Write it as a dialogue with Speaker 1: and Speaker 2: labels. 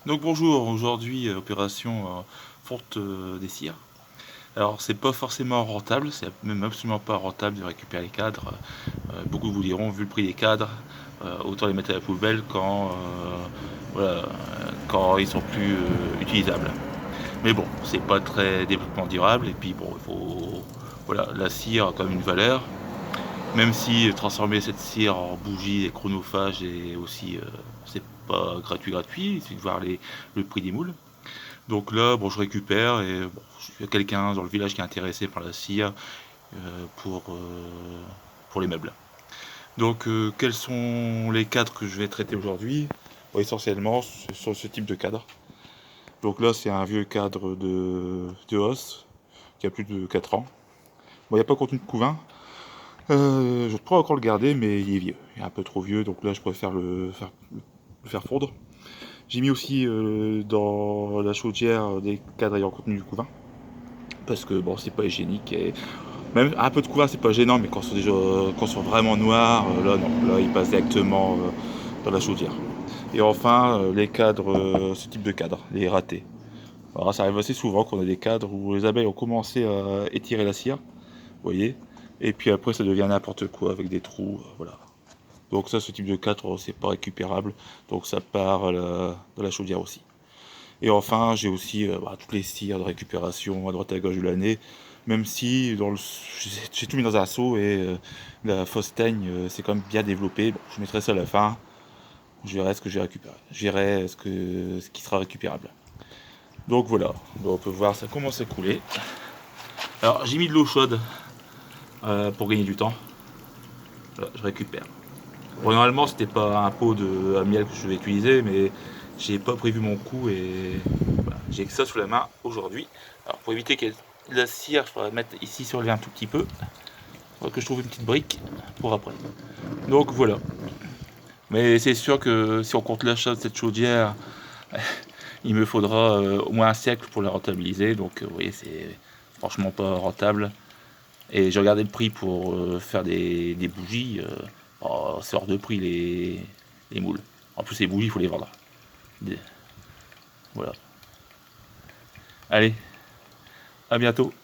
Speaker 1: Donc bonjour, aujourd'hui opération fonte des cires. Alors c'est pas forcément rentable, c'est même absolument pas rentable de récupérer les cadres. Beaucoup vous diront, vu le prix des cadres, autant les mettre à la poubelle quand ils sont plus utilisables. Mais bon, c'est pas très développement durable et puis bon, il faut voilà, la cire a quand même une valeur. Même si transformer cette cire en bougie et chronophage est aussi c'est pas gratuit, il suffit de voir le prix des moules. Donc là, bon, je récupère et bon, il y a quelqu'un dans le village qui est intéressé par la cire euh, pour, euh, pour les meubles. Donc, quels sont les cadres que je vais traiter aujourd'hui? Bon, essentiellement, ce sont ce type de cadre. Donc là, c'est un vieux cadre de os qui a plus de 4 ans. Bon, il n'y a pas contenu de couvain. Je pourrais encore le garder, mais il est vieux. Il est un peu trop vieux, donc là, je préfère le faire fondre. J'ai mis aussi dans la chaudière des cadres ayant contenu du couvain. Parce que bon, c'est pas hygiénique et même un peu de couvert c'est pas gênant, mais quand c'est vraiment noir, là non, là il passe directement dans la chaudière. Et enfin les cadres, ce type de cadre, les ratés. Alors ça arrive assez souvent qu'on a des cadres où les abeilles ont commencé à étirer la cire, vous voyez, et puis après ça devient n'importe quoi avec des trous, voilà. Donc ça, ce type de cadre, c'est pas récupérable, donc ça part dans la chaudière aussi. Et enfin, j'ai aussi toutes les cires de récupération à droite à gauche de l'année, même si j'ai tout mis dans un seau et la fausse teigne, c'est quand même bien développé. Bon, je mettrai ça à la fin, je verrai ce que j'ai récupéré. Je verrai ce qui sera récupérable. Donc voilà, bon, on peut voir, ça commence à couler. Alors j'ai mis de l'eau chaude pour gagner du temps. Voilà, je récupère. Bon, normalement, c'était pas un pot à miel que je vais utiliser, mais j'ai pas prévu mon coup et voilà, j'ai que ça sous la main aujourd'hui. Alors, pour éviter que la cire, je pourrais mettre ici sur le un tout petit peu. Il faudrait que je trouve une petite brique pour après. Donc voilà. Mais c'est sûr que si on compte l'achat de cette chaudière, il me faudra au moins un siècle pour la rentabiliser. Donc, vous voyez, c'est franchement pas rentable. Et j'ai regardé le prix pour faire des bougies. Oh, c'est hors de prix les moules. En plus, les bougies, il faut les vendre. Voilà. Allez, à bientôt.